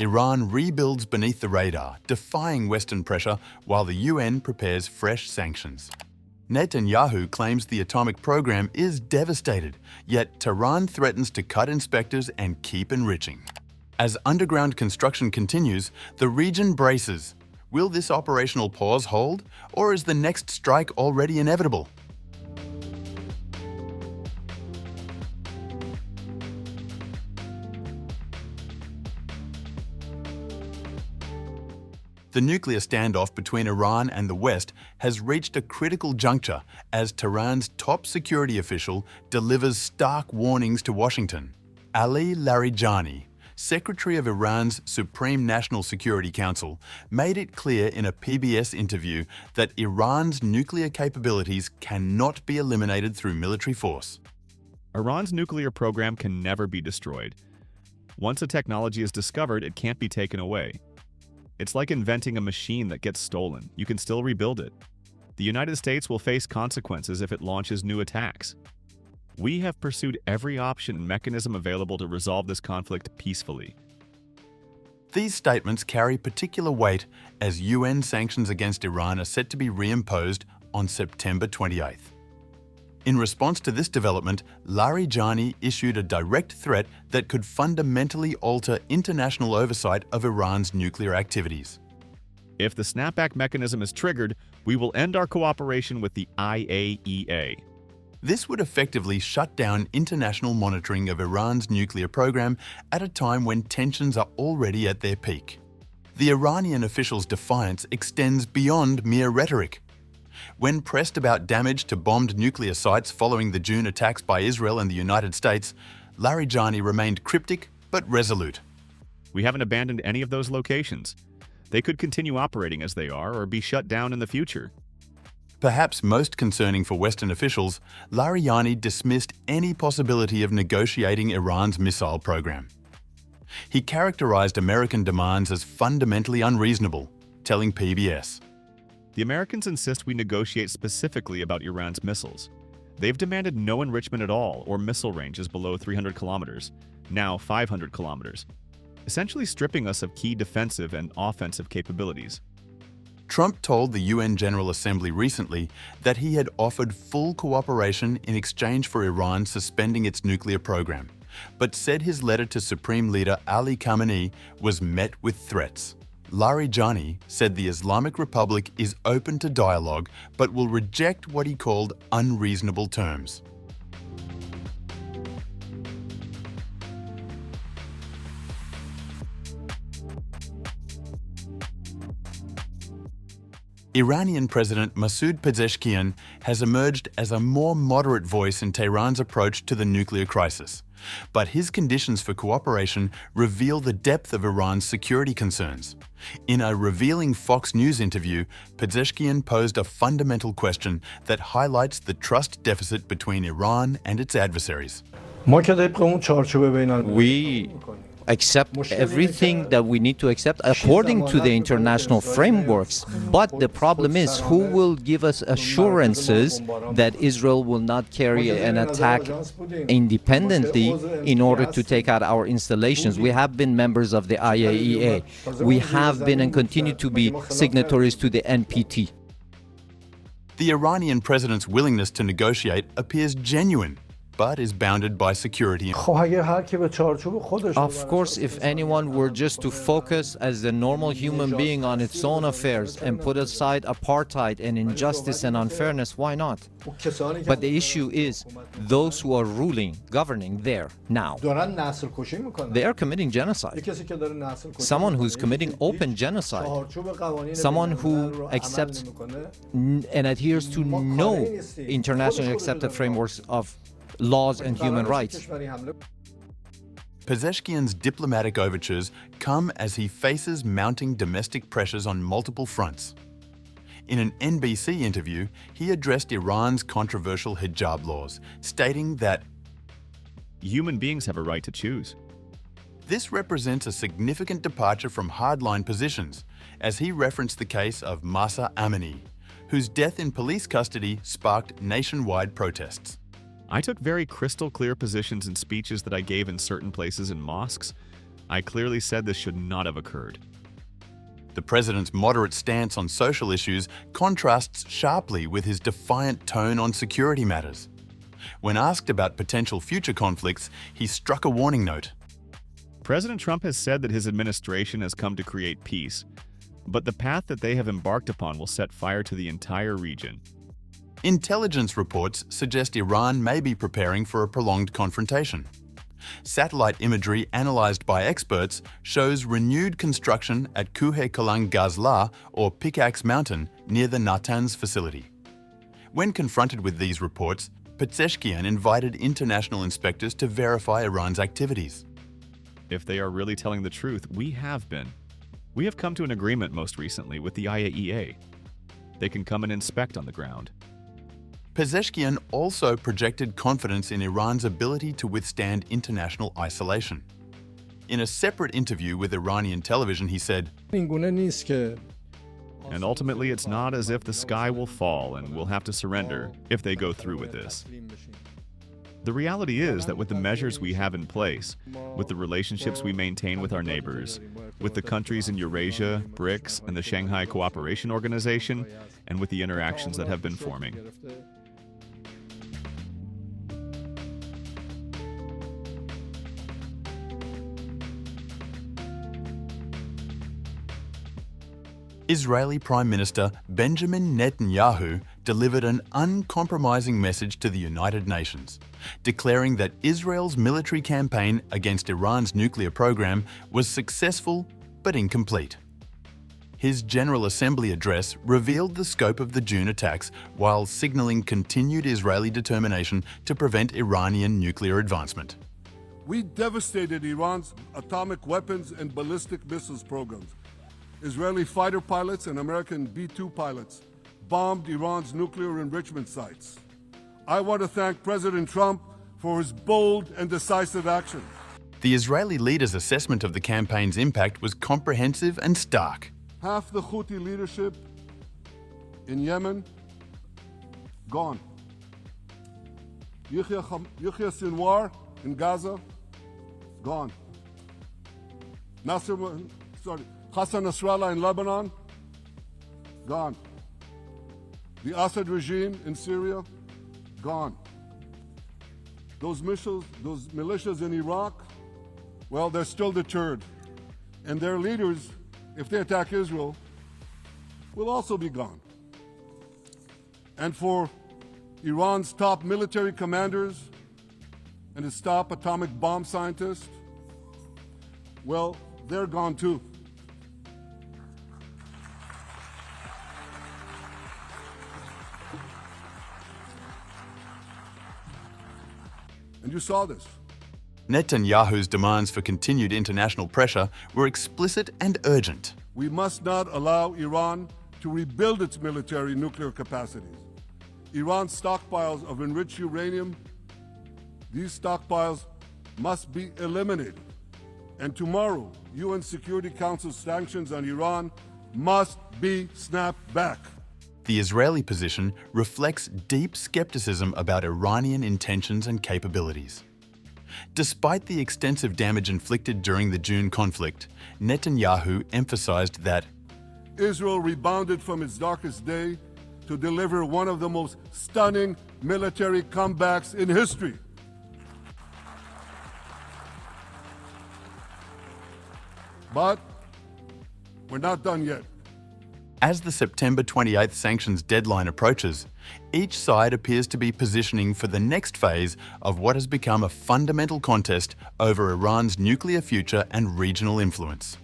Iran rebuilds beneath the radar, defying Western pressure while the UN prepares fresh sanctions. Netanyahu claims the atomic program is devastated, yet Tehran threatens to cut inspectors and keep enriching. As underground construction continues, the region braces. Will this operational pause hold, or is the next strike already inevitable? The nuclear standoff between Iran and the West has reached a critical juncture as Tehran's top security official delivers stark warnings to Washington. Ali Larijani, Secretary of Iran's Supreme National Security Council, made it clear in a PBS interview that Iran's nuclear capabilities cannot be eliminated through military force. Iran's nuclear program can never be destroyed. Once a technology is discovered, it can't be taken away. It's like inventing a machine that gets stolen. You can still rebuild it. The United States will face consequences if it launches new attacks. We have pursued every option and mechanism available to resolve this conflict peacefully. These statements carry particular weight as UN sanctions against Iran are set to be reimposed on September 28th. In response to this development, Larijani issued a direct threat that could fundamentally alter international oversight of Iran's nuclear activities. If the snapback mechanism is triggered, we will end our cooperation with the IAEA. This would effectively shut down international monitoring of Iran's nuclear program at a time when tensions are already at their peak. The Iranian officials' defiance extends beyond mere rhetoric. When pressed about damage to bombed nuclear sites following the June attacks by Israel and the United States, Larijani remained cryptic but resolute. We haven't abandoned any of those locations. They could continue operating as they are or be shut down in the future. Perhaps most concerning for Western officials, Larijani dismissed any possibility of negotiating Iran's missile program. He characterized American demands as fundamentally unreasonable, telling PBS, "The Americans insist we negotiate specifically about Iran's missiles. They've demanded no enrichment at all or missile ranges below 300 kilometers, now 500 kilometers, essentially stripping us of key defensive and offensive capabilities." Trump told the UN General Assembly recently that he had offered full cooperation in exchange for Iran suspending its nuclear program, but said his letter to Supreme Leader Ali Khamenei was met with threats. Larijani said the Islamic Republic is open to dialogue but will reject what he called unreasonable terms. Iranian President Masoud Pezeshkian has emerged as a more moderate voice in Tehran's approach to the nuclear crisis. But his conditions for cooperation reveal the depth of Iran's security concerns. In a revealing Fox News interview, Pezeshkian posed a fundamental question that highlights the trust deficit between Iran and its adversaries. We accept everything that we need to accept according to the international frameworks. But the problem is, who will give us assurances that Israel will not carry an attack independently in order to take out our installations? We have been members of the IAEA. We have been and continue to be signatories to the NPT. The Iranian president's willingness to negotiate appears genuine, but is bounded by security. Of course, if anyone were just to focus as a normal human being on its own affairs and put aside apartheid and injustice and unfairness, why not? But the issue is those who are ruling, governing there now. They are committing genocide. Someone who's committing open genocide. Someone who accepts and adheres to no internationally accepted frameworks of laws and human rights. Pezeshkian's diplomatic overtures come as he faces mounting domestic pressures on multiple fronts. In an NBC interview, he addressed Iran's controversial hijab laws, stating that human beings have a right to choose. This represents a significant departure from hardline positions, as he referenced the case of Mahsa Amini, whose death in police custody sparked nationwide protests. I took very crystal clear positions in speeches that I gave in certain places in mosques. I clearly said this should not have occurred. The president's moderate stance on social issues contrasts sharply with his defiant tone on security matters. When asked about potential future conflicts, he struck a warning note. President Trump has said that his administration has come to create peace, but the path that they have embarked upon will set fire to the entire region. Intelligence reports suggest Iran may be preparing for a prolonged confrontation. Satellite imagery analysed by experts shows renewed construction at Kuhe Kalang Gazla, or Pickaxe Mountain, near the Natanz facility. When confronted with these reports, Pezeshkian invited international inspectors to verify Iran's activities. If they are really telling the truth, we have been. We have come to an agreement most recently with the IAEA. They can come and inspect on the ground. Pezeshkian also projected confidence in Iran's ability to withstand international isolation. In a separate interview with Iranian television, he said, And ultimately, it's not as if the sky will fall and we'll have to surrender if they go through with this. The reality is that with the measures we have in place, with the relationships we maintain with our neighbors, with the countries in Eurasia, BRICS, and the Shanghai Cooperation Organization, and with the interactions that have been forming, Israeli Prime Minister Benjamin Netanyahu delivered an uncompromising message to the United Nations, declaring that Israel's military campaign against Iran's nuclear program was successful but incomplete. His General Assembly address revealed the scope of the June attacks while signaling continued Israeli determination to prevent Iranian nuclear advancement. We devastated Iran's atomic weapons and ballistic missiles programs. Israeli fighter pilots and American B-2 pilots bombed Iran's nuclear enrichment sites. I want to thank President Trump for his bold and decisive action. The Israeli leader's assessment of the campaign's impact was comprehensive and stark. Half the Houthi leadership in Yemen, gone. Yahya Sinwar in Gaza, gone. Hassan Nasrallah in Lebanon, gone. The Assad regime in Syria, gone. Those militias in Iraq, well, they're still deterred. And their leaders, if they attack Israel, will also be gone. And for Iran's top military commanders and its top atomic bomb scientists, well, they're gone too. And you saw this. Netanyahu's demands for continued international pressure were explicit and urgent. We must not allow Iran to rebuild its military nuclear capacities. Iran's stockpiles of enriched uranium, these stockpiles must be eliminated. And tomorrow, UN Security Council sanctions on Iran must be snapped back. The Israeli position reflects deep skepticism about Iranian intentions and capabilities. Despite the extensive damage inflicted during the June conflict, Netanyahu emphasized that Israel rebounded from its darkest day to deliver one of the most stunning military comebacks in history. But we're not done yet. As the September 28th sanctions deadline approaches, each side appears to be positioning for the next phase of what has become a fundamental contest over Iran's nuclear future and regional influence.